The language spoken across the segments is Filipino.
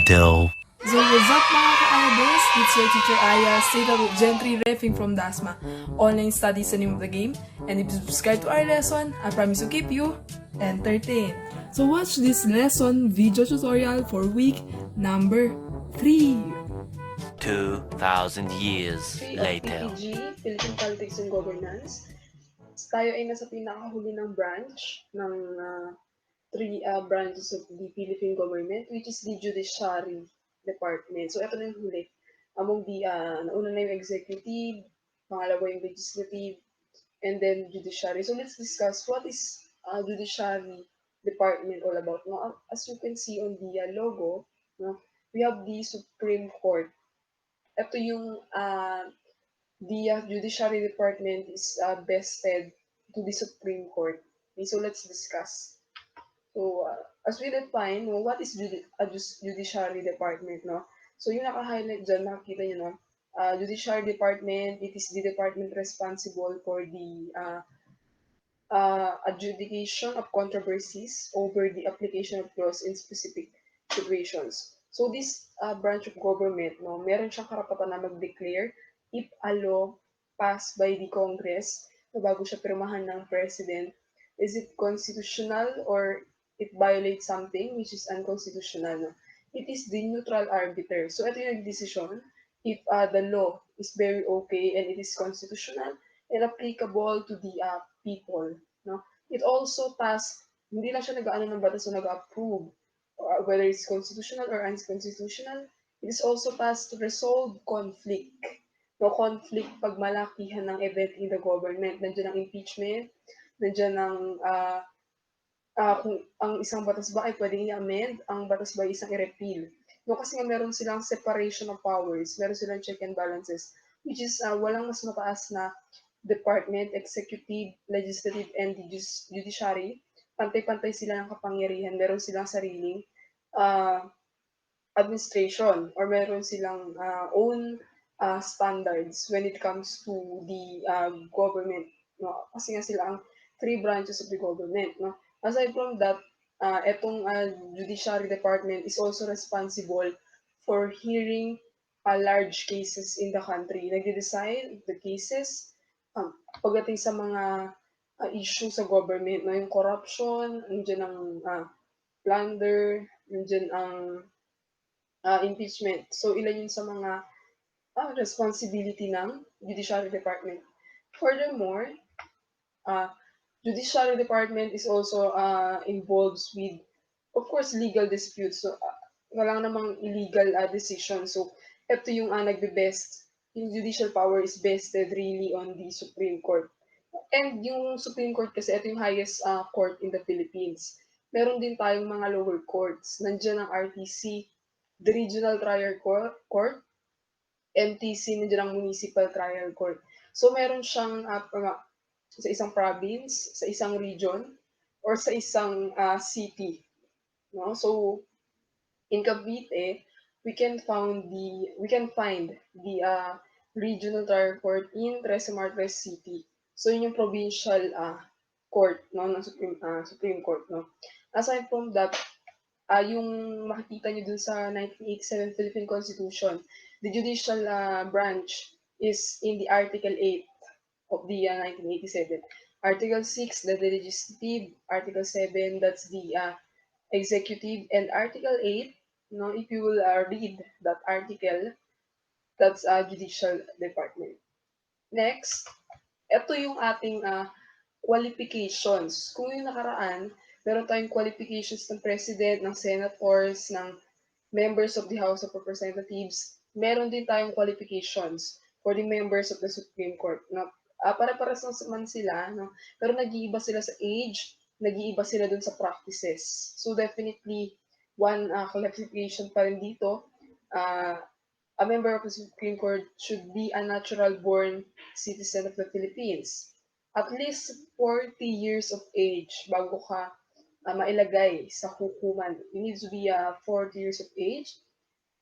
still. So what's up mga ka-Ayahs? It's your teacher Ayah, State of Gentry Refing from DASMA. Online studies the name of the game. And if you subscribe to our lesson, I promise to keep you entertained. So watch this lesson video tutorial for week number 3. 2,000 years later. PPG, Philippine Politics and Governance. Tayo ay nasa pinakahuli ng branch ng three branches of the Philippine government, which is the Judiciary Department. So, ito na yung huli. Among the, nauna na yung executive, pangalawa yung legislative, and then judiciary. So, let's discuss what is Judiciary Department all about. Now, as you can see on the logo, no, we have the Supreme Court. Ito yung the Judiciary Department is vested to the Supreme Court. Okay, so let's discuss. So, as we define, what is Judiciary Department, no? So, yung naka-highlight dyan, nakikita nyo, no? Judiciary Department, it is the department responsible for the adjudication of controversies over the application of laws in specific situations. So, this branch of government, no, meron siyang karapatan na mag-declare if a law passed by the Congress na bago siya pirmahan ng President, is it constitutional or it violates something which is unconstitutional. No? It is the neutral arbiter. So, ito yung decision if the law is very okay and it is constitutional and applicable to the people. No? It also passed, hindi lang siya nag-aano ng batas o nag-approve whether it's constitutional or unconstitutional. It is also passed to resolve conflict. No conflict pag malakihan ng event in the government. Nandiyan ang impeachment, nandiyan ang kung ang isang batas ba ay pwedeng i-amend, ang batas ba ay isang i-repeal. No, kasi nga meron silang separation of powers, meron silang check and balances, which is walang mas mataas na department, executive, legislative, and judiciary. Pantay-pantay sila ng kapangyarihan, meron silang sariling administration or meron silang own standards when it comes to the government. No? Kasi nga sila ang three branches of the government. No? Aside from that, etong judiciary department is also responsible for hearing large cases in the country. Nagde-decide the cases pagdating sa mga issue sa government, no? Yung corruption, nandiyan ang plunder, nandiyan ang impeachment. So, ilan yun sa mga responsibility ng Judiciary Department. Furthermore, Judiciary Department is also involves with, of course, legal disputes. So, wala namang illegal decision. So, ito yung nagbe-best. Yung judicial power is vested really on the Supreme Court. And yung Supreme Court kasi, ito yung highest court in the Philippines. Meron din tayong mga lower courts. Nandiyan ang RTC, the Regional Trial Court, MTC, nandiyan ang Municipal Trial Court. So, meron siyang sa isang province, sa isang region, or sa isang city. No? So, in Cavite, we can find the regional trial court in Tres Marias City. So, yun yung provincial court, no, ng Supreme Court, no. Aside from that, yung makikita nyo dun sa 1987 Philippine Constitution, the judicial branch is in the Article 8 of the 1987. Article 6, the legislative. Article 7, that's the executive. And Article 8, no, if you will read that article, that's judicial department. Next, ito yung ating qualifications. Kung yung nakaraan, meron tayong qualifications ng president, ng senators, ng members of the House of Representatives. Meron din tayong qualifications for the members of the Supreme Court. No? Para-paras naman sila, no? Pero nag-iiba sila sa age, nag-iiba sila dun sa practices. So definitely, one clarification pa rin dito, a member of the Supreme Court should be a natural-born citizen of the Philippines. At least 40 years of age bago ka mailagay sa hukuman. You need to be 40 years of age,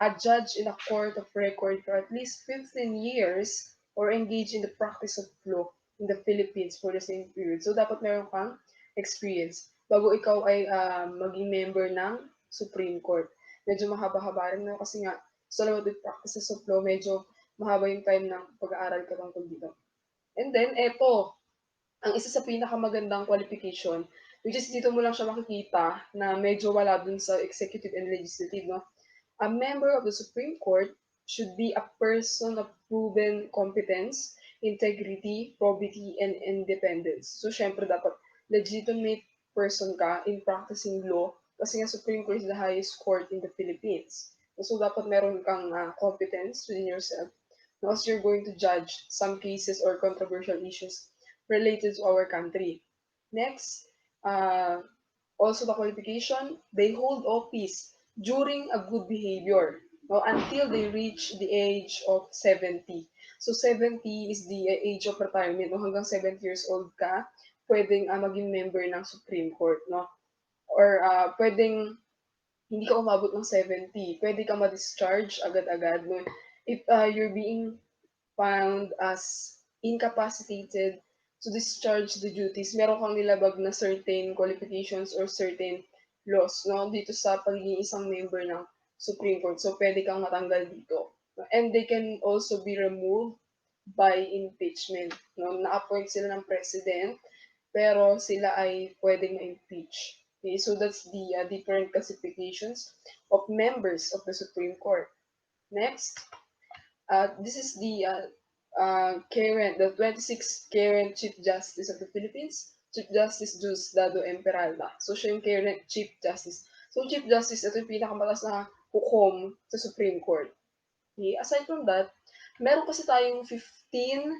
a judge in a court of record for at least 15 years, or engage in the practice of law in the Philippines for the same period. So, dapat meron kang experience bago ikaw ay maging member ng Supreme Court. medyo mahaba-haba rin na kasi nga sa limited practices of law, medyo mahaba yung time ng pag-aaral ka tungkol dito. And then, eto, ang isa sa pinakamagandang qualification, which is dito mo lang siya makikita na medyo wala dun sa executive and legislative, no? A member of the Supreme Court should be a person of proven competence, integrity, probity, and independence. So, syempre, dapat legitimate person ka in practicing law kasi nga Supreme Court is the highest court in the Philippines. So, dapat meron kang competence within yourself because you're going to judge some cases or controversial issues related to our country. Next, uh, also the qualification, they hold office during a good behavior, no, until they reach the age of 70. So 70 is the age of retirement. No? Hanggang 70 years old ka, pwedeng maging member ng Supreme Court. No? Or pwedeng hindi ka umabot ng 70. Pwede ka ma-discharge agad-agad. No? If you're being found as incapacitated to discharge the duties, meron kang nilabag na certain qualifications or certain laws, no, dito sa pagiging isang member ng Supreme Court. So, pwede kang matanggal dito. And they can also be removed by impeachment. No? Na-appoint sila ng president, pero sila ay pwedeng ma-impeach. Okay, so that's the different classifications of members of the Supreme Court. Next, this is the 26th current Chief Justice of the Philippines, Chief Justice Jus Dado Emperalda. So, siya yung current Chief Justice. So, Chief Justice, ito yung pinakamataas na hukom sa Supreme Court. Okay? Aside from that, meron kasi tayong 15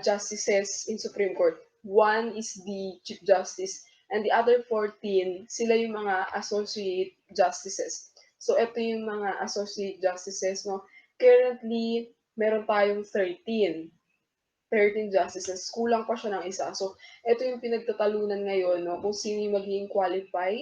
justices in Supreme Court. One is the Chief Justice, and the other 14, sila yung mga associate justices. So, ito yung mga associate justices, no? Currently, meron tayong 13 justices. Kulang pa siya ng isa. So, ito yung pinagtatalunan ngayon, no? Kung sino yung magiging qualify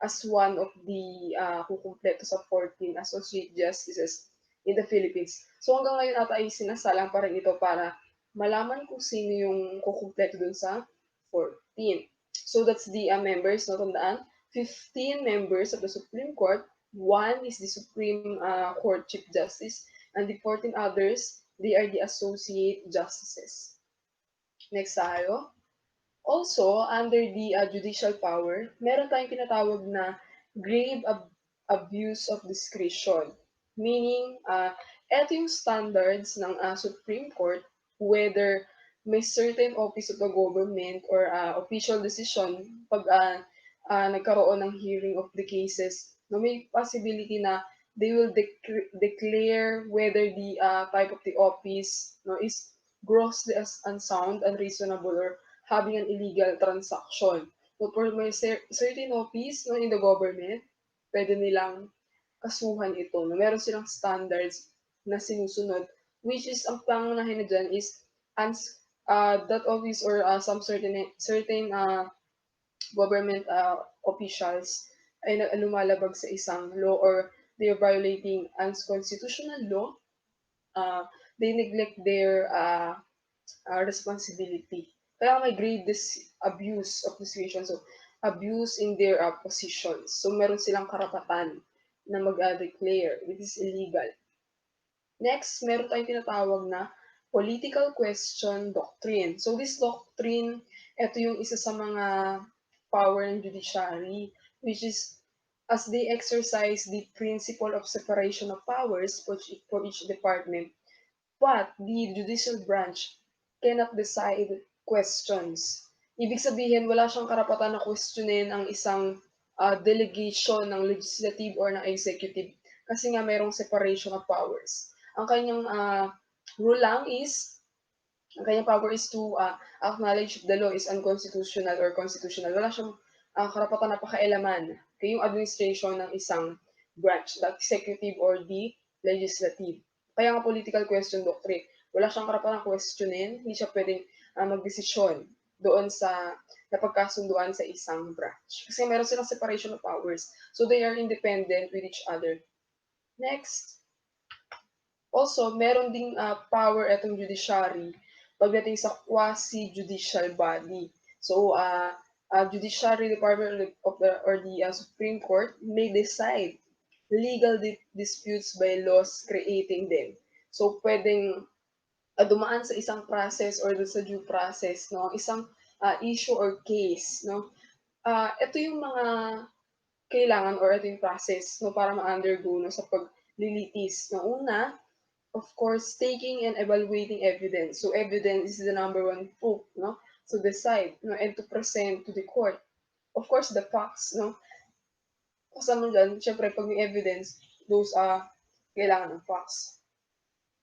as one of the kukumpleto sa 14 associate justices in the Philippines. So, hanggang ngayon ata ay sinasalang pa rin ito para malaman kung sino yung kukumpleto dun sa 14. So, that's the members, no? Tandaan, 15 members of the Supreme Court. One is the Supreme Court Chief Justice, and the 14 others, they are the associate justices. Next tayo. Also, under the judicial power, meron tayong tinatawag na grave abuse of discretion. Meaning, eto yung standards ng Supreme Court whether may certain office of the government or official decision pag nagkaroon ng hearing of the cases, no, may possibility na they will declare whether the type of the office, no, is grossly unsound, unreasonable, or having an illegal transaction. So for may certain office, no, in the government, pwede nilang kasuhan ito. No? Meron silang standards na sinusunod, which is ang pangunahin na dyan is that office or some certain government officials ay lumalabag sa isang law or they are violating unconstitutional law, they neglect their responsibility. Kaya may grade this abuse of discretion. So, abuse in their positions. So, meron silang karapatan na mag-declare, which is illegal. Next, meron tayong tinatawag na political question doctrine. So, this doctrine, ito yung isa sa mga power ng judiciary, which is as they exercise the principle of separation of powers for each department, but the judicial branch cannot decide questions. Ibig sabihin, wala siyang karapatan na questionin ang isang delegation ng legislative or ng executive kasi nga mayroong separation of powers. Ang kanyang rule lang is, ang kanyang power is to acknowledge if the law is unconstitutional or constitutional. Wala siyang karapatan na pakialaman yung administration ng isang branch, the executive or the legislative. Kaya nga political question doctrine, wala siyang karapatan questionin, hindi siya pwedeng magdesisyon doon sa napagkasunduan sa isang branch. Kasi meron silang separation of powers. So they are independent with each other. Next. Also, meron ding power itong judiciary pagdating sa quasi-judicial body. So, judiciary department of the Supreme Court may decide legal disputes by laws creating them. So, pwedeng dumaan sa isang process or dun sa due process, no? Isang issue or case, no? Ito yung mga kailangan or ito yung process, no, para ma-undergo, no, sa paglilitis. No, una, of course, taking and evaluating evidence. So, evidence is the number one proof, no? To decide, no, and to present to the court. Of course, the facts, no? Kasama dyan, syempre, pag may evidence, those are kailangan ng facts.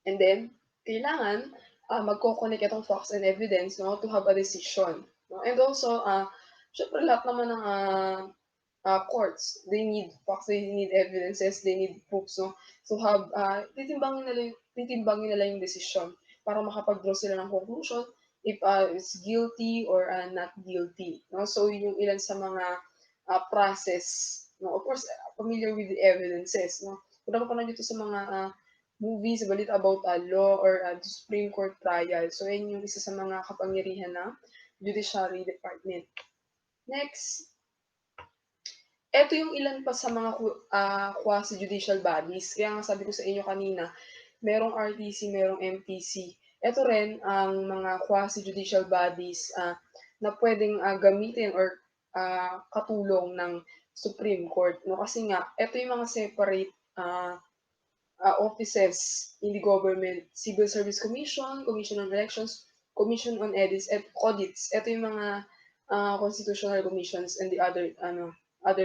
And then, kailangan magko-connect itong facts and evidence, no, to have a decision. No? And also, syempre, lahat naman ng courts, they need facts, they need evidences, they need proofs, no? So have, titimbangin nila yung decision para makapag-draw sila ng conclusion if it's guilty or not guilty, no? So yun yung ilan sa mga process, no? Of course, familiar with the evidences, no? Kung napapanood dito sa mga movies, balita about law or Supreme Court trial. So yun yung isa sa mga kapangyarihan ng Judiciary Department. Next, eto yung ilan pa sa mga quasi-judicial bodies. Kaya nga sabi ko sa inyo kanina, merong RTC, merong MTC. Eto rin ang mga quasi-judicial bodies na pwedeng gamitin or katulong ng Supreme Court. No? Kasi nga, eto yung mga separate offices in the government: Civil Service Commission, Commission on Elections, Commission on Edits, at Audits. Ito yung mga constitutional commissions and the other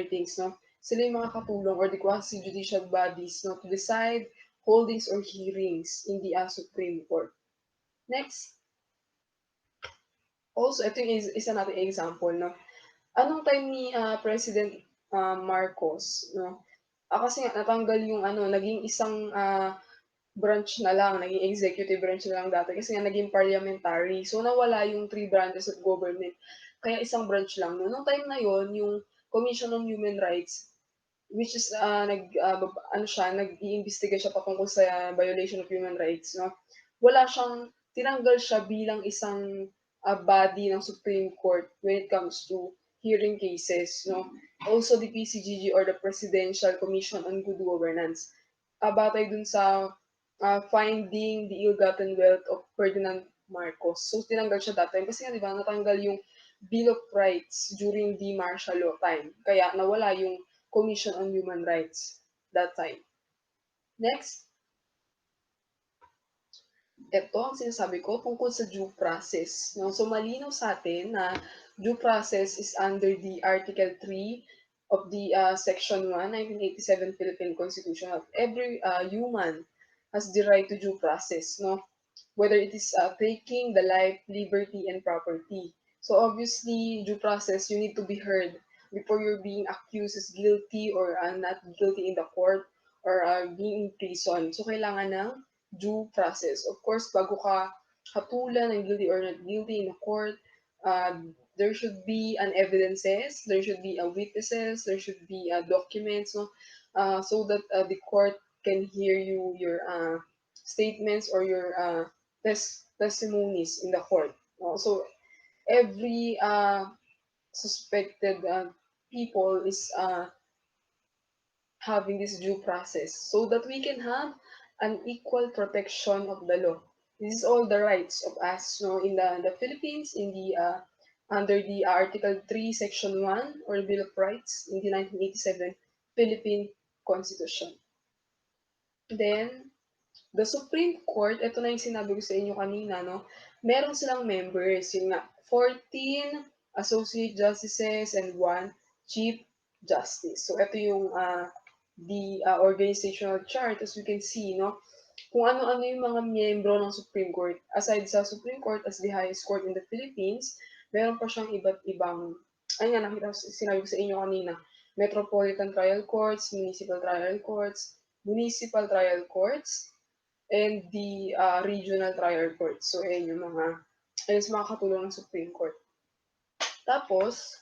things, no? Sila yung mga katulong or the quasi-judicial bodies, no, to decide holdings or hearings in the Supreme Court. Next, also, ito yung isa nating example, no? Anong time ni President Marcos, no? Kasi nga natanggal yung naging isang branch na lang, naging executive branch na lang dati kasi nga naging parliamentary. So nawala yung three branches of government. Kaya isang branch lang. No, nung time na yon, yung Commission on Human Rights, which is nag-iimbestiga siya patungkol sa violation of human rights, no? Wala siyang tinanggal siya bilang isang body ng Supreme Court when it comes to hearing cases, no? Also the PCGG or the Presidential Commission on Good Governance. Batay dun sa finding the ill-gotten wealth of Ferdinand Marcos. So tinanggal siya that time kasi nga 'di ba natanggal yung Bill of Rights during the martial law time. Kaya nawala yung Commission on Human Rights that time. Next, ito ang sinasabi ko tungkol sa due process. No? So malinaw sa atin na due process is under the Article 3 of the Section 1, 1987 Philippine Constitution, of every human has the right to due process, no? Whether it is taking the life, liberty, and property. So obviously, due process, you need to be heard before you're being accused as guilty or not guilty in the court or being in prison. So kailangan ng due process. Of course, bago ka hatulan ng guilty or not guilty in the court, there should be an evidences, there should be a witnesses, there should be documents, no? So that the court can hear your statements or your testimonies in the court. So every suspected people is having this due process so that we can have an equal protection of the law. This is all the rights of us, no, in the Philippines, in the under the Article 3, Section 1, or Bill of Rights in the 1987 Philippine Constitution. Then, the Supreme Court, ito na yung sinabi ko sa inyo kanina, no? Meron silang members, yun nga, 14 associate justices and 1 chief justice. So, ito yung the organizational chart, as we can see, no? Kung ano-ano yung mga miyembro ng Supreme Court. Aside sa Supreme Court as the highest court in the Philippines, meron pa siyang iba't ibang, ayun nga, nakita, sinabi ko sa inyo kanina, Metropolitan Trial Courts, Municipal Trial Courts, Municipal Trial Courts, and the regional trial courts. So, ayun yung ayun sa mga katulong ng Supreme Court. Tapos,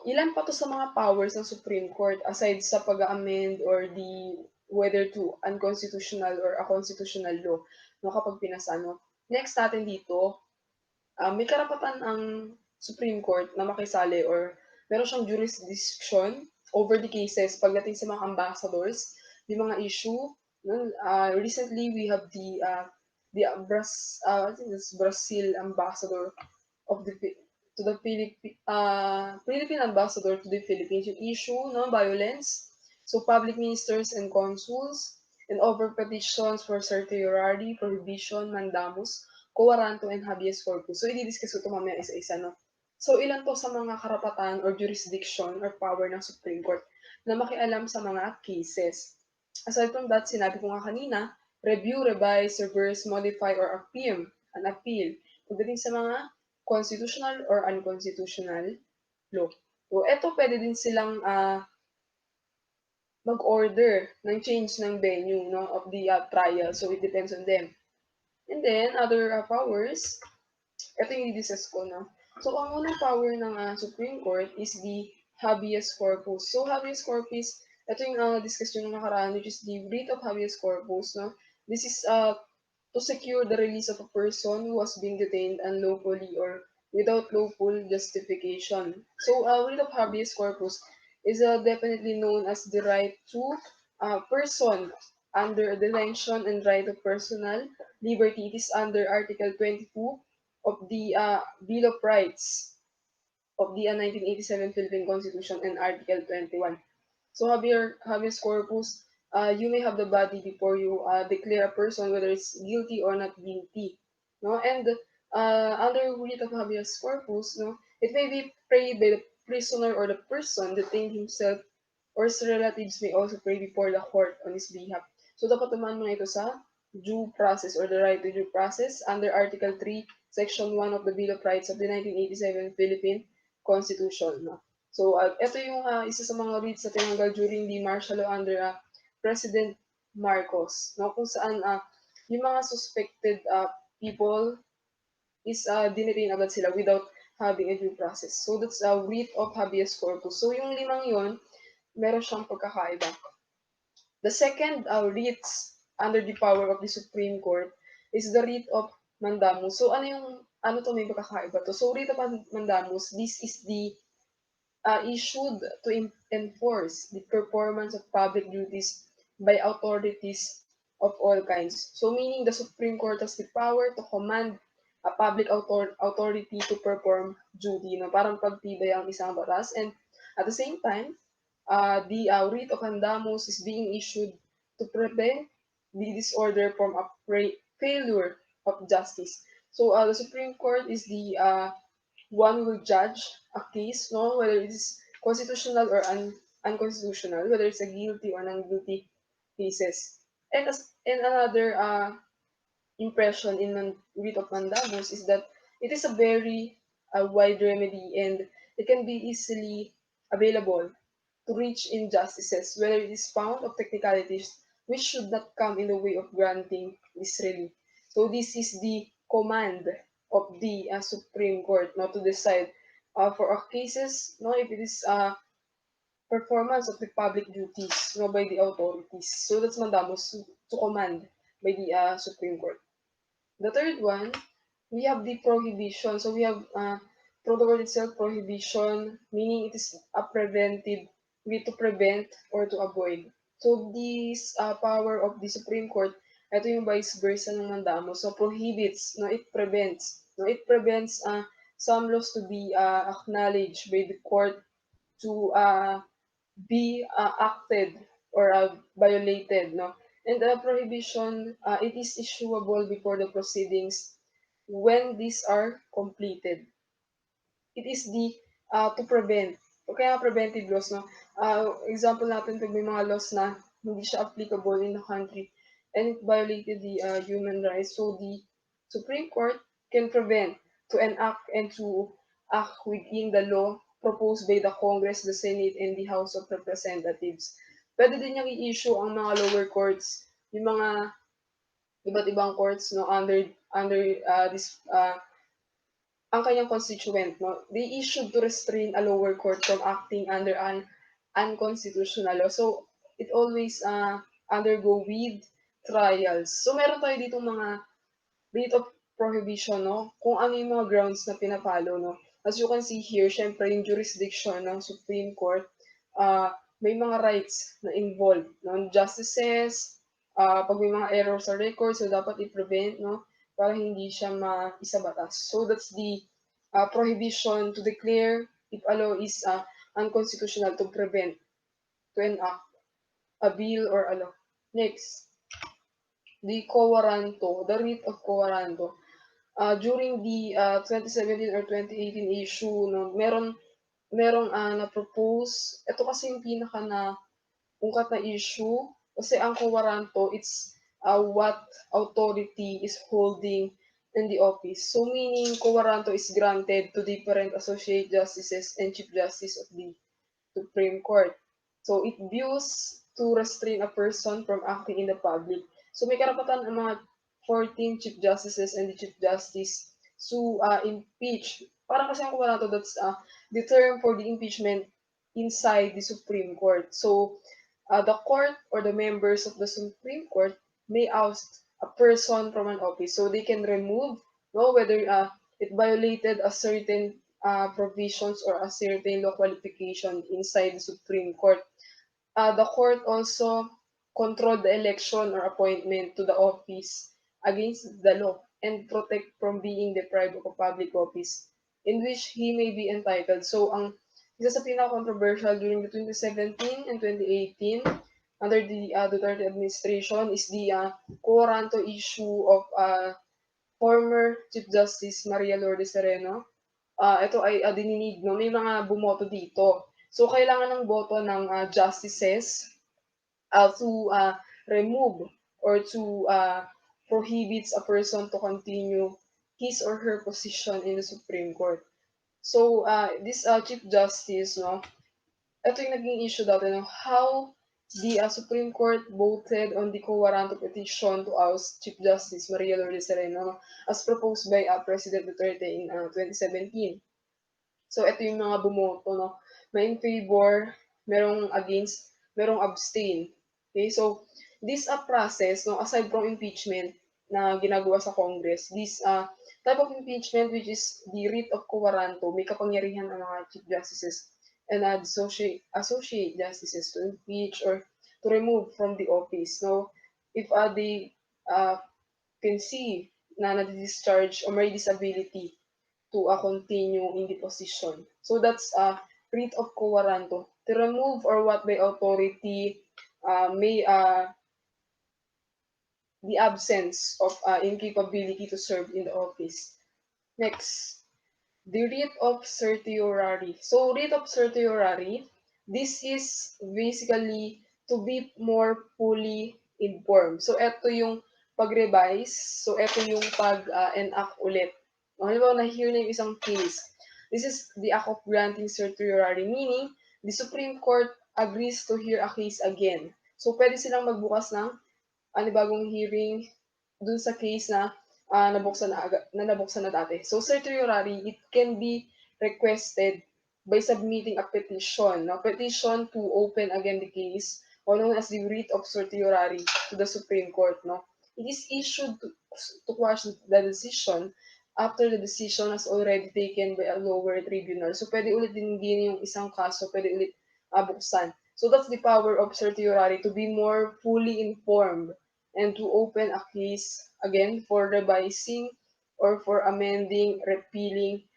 ilan pa to sa mga powers ng Supreme Court aside sa pag-amend or the whether to unconstitutional or a constitutional law, no, kapag pinasa, no. Next natin dito, may karapatan ang Supreme Court na makisali or meron siyang jurisdiction over the cases pagdating sa mga ambassadors, yung mga issue. No? Recently, we have the I think it's Brazil ambassador of the to the Philippine ambassador to the Philippines yung issue no violence. So public ministers and consuls and over petitions for certiorari, prohibition, mandamus, warranto, and habeas corpus. So i-discuss ko ito mamaya isa-isa no. So ilan to sa mga karapatan or jurisdiction or power ng Supreme Court na makialam sa mga cases. Aside from that, sinabi ko nga kanina, review, revise, reverse, modify, or an appeal. Pagdating sa mga constitutional or unconstitutional law. So, eto pwede din silang mag-order ng change ng venue no, of the trial. So, it depends on them. And then, other powers, ito yung i-discuss ko. No? So, ang unang power ng Supreme Court is the habeas corpus. So, habeas corpus, ito yung discuss yung nakaraan, which is the writ of habeas corpus. No? This is to secure the release of a person who was being detained unlawfully or without lawful justification. So, writ of habeas corpus is definitely known as the right to person under the detention and right of personal liberty. It is under Article 22 of the Bill of Rights of the 1987 Philippine Constitution and Article 21. So habeas corpus, you may have the body before you declare a person whether it's guilty or not guilty. No, and under writ of habeas corpus, no, it may be prayed by the prisoner or the person detained himself or his relatives may also pray before the court on his behalf. So dapat tumaan mo na ito sa due process or the right to due process under Article 3, Section 1 of the Bill of Rights of the 1987 Philippine Constitution. No? So, ito yung isa sa mga writs na tinanggal during the martial law under President Marcos, no? Kung saan yung mga suspected people is dinitain agad sila without having a due process. So, that's a writ of habeas corpus. So, yung limang yon meron siyang pagkakaiba. The second writs under the power of the Supreme Court is the writ of Mandamus. So, ano to may pagkakaiba to? So, writ of Mandamus, this is the issued to enforce the performance of public duties by authorities of all kinds. So meaning the Supreme Court has the power to command a public authority to perform duty. No? Parang pagtibay ang isang batas. And at the same time, the writ of mandamus is being issued to prevent the disorder from a failure of justice. So the Supreme Court is the one will judge a case, no, whether it is constitutional or unconstitutional, whether it's a guilty or non-guilty cases. And another impression in writ of mandamus is that it is a very wide remedy and it can be easily available to reach injustices, whether it is found of technicalities which should not come in the way of granting this relief. So this is the command of the Supreme Court not to decide for cases, no, if it is performance of the public duties no, by the authorities. So that's mandamus to command by the Supreme Court. The third one, we have the prohibition. So we have from the word itself, prohibition, meaning it is a preventive way to prevent or to avoid. So this power of the Supreme Court, ito yung vice versa ng mandamo. So prohibits, no, it prevents. No, it prevents some laws to be acknowledged by the court to be acted or violated. No? And the prohibition, it is issuable before the proceedings when these are completed. It is the to prevent. O kaya preventive laws, no? Example natin pag may mga laws na hindi siya applicable in the country and it violated the human rights. So the Supreme Court can prevent to enact and to act within the law proposed by the Congress, the Senate, and the House of Representatives. Pwede din niyang i-issue ang mga lower courts, yung mga iba't ibang courts no under this ang kanyang constituent, no, they issued to restrain a lower court from acting under an unconstitutional law. So, it always undergo with trials. So, meron tayo dito mga writ of prohibition, no, kung ano yung mga grounds na pinapalo, no. As you can see here, syempre yung jurisdiction ng Supreme Court, may mga rights na involved, no? Justices, pag may mga errors sa record, so dapat i-prevent, no? Para hindi siya maisabatas. So that's the prohibition to declare if a law is unconstitutional to prevent, to enact a bill or a law. Next, the quo warranto, the writ of quo warranto. During the 2017 or 2018 issue, no, merong na-propose. Ito kasi yung pinaka na ungkat na issue kasi ang quo warranto, it's what authority is holding in the office. So meaning quo warranto is granted to different associate justices and chief justice of the Supreme Court. So it views to restrain a person from acting in the public. So may karapatan ang mga 14 Chief Justices and the Chief Justice to impeach. Parang kasi ang wala to, that's the term for the impeachment inside the Supreme Court. So the court or the members of the Supreme Court may oust a person from an office. So they can remove, no, whether it violated a certain provisions or a certain law qualification inside the Supreme Court. The court also controlled the election or appointment to the office against the law and protect from being deprived of a public office in which he may be entitled. So, ang isa sa pinaka-controversial during the 2017 and 2018 under the Duterte administration is the Coranto issue of former Chief Justice Maria Lourdes Sereno. Ito ay dininig, no? May mga bumoto dito. So, kailangan ng boto ng justices to remove or to prohibit a person to continue his or her position in the Supreme Court. So, this Chief Justice, no, ito yung naging issue dati, no, how the Supreme Court voted on the quo warranto petition to oust Chief Justice Maria Lourdes Sereno, no, as proposed by President Duterte in 2017. So, ito yung mga bumoto, no? May in favor, merong against, merong abstain. Okay, so, this process, no, aside from impeachment na ginagawa sa Congress, this type of impeachment, which is the writ of quo warranto, may kapangyarihan ang mga chief justices and associate justices to impeach or to remove from the office. No, if they can see na na-discharge or may disability to continue in the position. So that's writ of quo warranto. To remove or what by authority may the absence of incapability to serve in the office. Next, the writ of certiorari. So writ of certiorari, this is basically to be more fully informed. So ito yung pag-revise. So ito yung pag-enact ulit. Halimbawa, na-hear na yung isang case. This is the act of granting certiorari, meaning the Supreme Court agrees to hear a case again. So pwede silang magbukas ng bagong hearing dun sa case na nabuksan na dati. So, certiorari, it can be requested by submitting a petition. Now, petition to open again the case, or known as the writ of certiorari to the Supreme Court. No, it is issued to quash the decision after the decision has already taken by a lower tribunal. So, pwede ulit din yung isang kaso, pwede ulit buksan. So, that's the power of certiorari, to be more fully informed and to open a case again for revising or for amending, repealing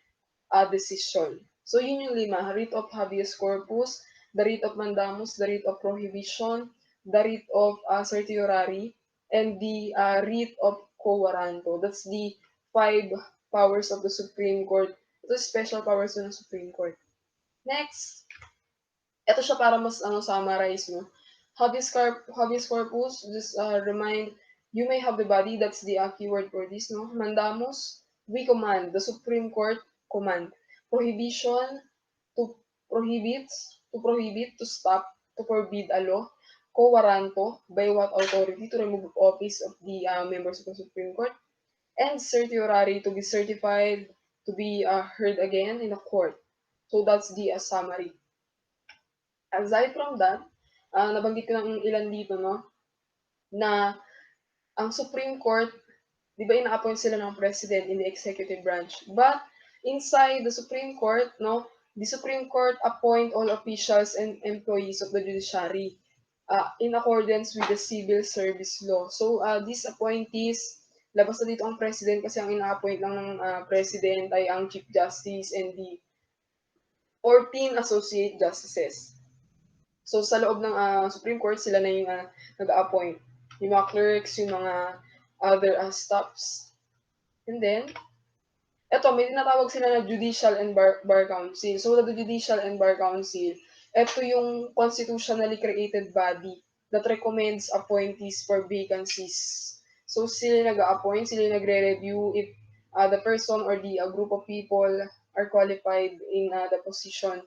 a decision. So yun yung lima, writ of habeas corpus, the writ of mandamus, the writ of prohibition, the writ of certiorari, and the writ of quo warranto. That's the 5 powers of the Supreme Court. Ito special powers ng Supreme Court. Next, ito siya para mas summarize, no? Habeas corpus, just remind, you may have the body, that's the keyword for this, no? Mandamus, we command, the Supreme Court command. Prohibition, to prohibit, to stop, to forbid a law. Quo warranto, by what authority, to remove office of the members of the Supreme Court. And certiorari, to be certified, to be heard again in a court. So that's the summary. Aside from that, nabanggit ko ng ilan dito, no, na ang Supreme Court, di ba ina-appoint sila ng President in the executive branch. But inside the Supreme Court, no, The Supreme Court appoint all officials and employees of the judiciary in accordance with the civil service law. So, these appointees, labas na dito ang president kasi ang ina-appoint lang ng president ay ang Chief Justice and the 14 associate justices. So, sa loob ng Supreme Court, sila na yung nag-appoint. Yung mga clerks, yung mga other staffs. And then, eto, may tinatawag sila na Judicial and Bar Council. So, the Judicial and Bar Council, eto yung constitutionally created body that recommends appointees for vacancies. So, sila nag-a-appoint, sila nagre-review if the person or the group of people are qualified in the position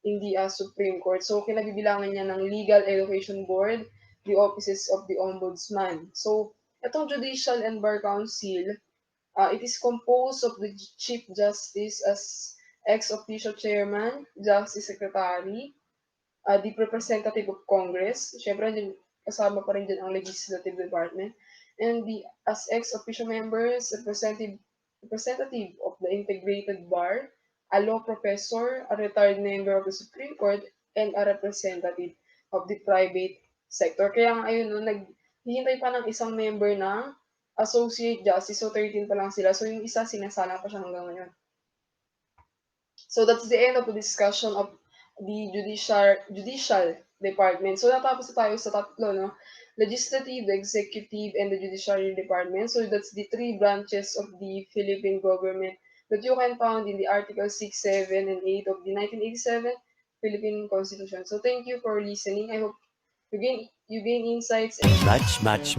in the Supreme Court. So, kinabibilangan niya ng Legal Education Board, the offices of the Ombudsman. So, etong Judicial and Bar Council, it is composed of the Chief Justice as ex-officio chairman, Justice Secretary, the representative of Congress, syempre kasama pa rin dyan ang legislative department, and the as ex-officio members, representative of the integrated bar, a law professor, a retired member of the Supreme Court, and a representative of the private sector. Kaya nga ayun, no, naghihintay pa ng isang member ng associate justice, so 13 pa lang sila. So yung isa sinasalang pa siya hanggang ngayon. So that's the end of the discussion of the judicial department. So natapos na tayo sa tatlo, no? Legislative, the executive, and the judiciary department. So that's the three branches of the Philippine government that you can find in the Article 6, 7, and 8 of the 1987 Philippine Constitution. So thank you for listening. I hope you gain insights and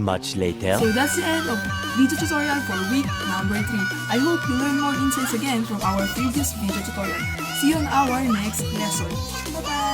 Much later. So that's the end of video tutorial for week number 3. I hope you learn more insights again from our previous video tutorial. See you on our next lesson. Bye-bye!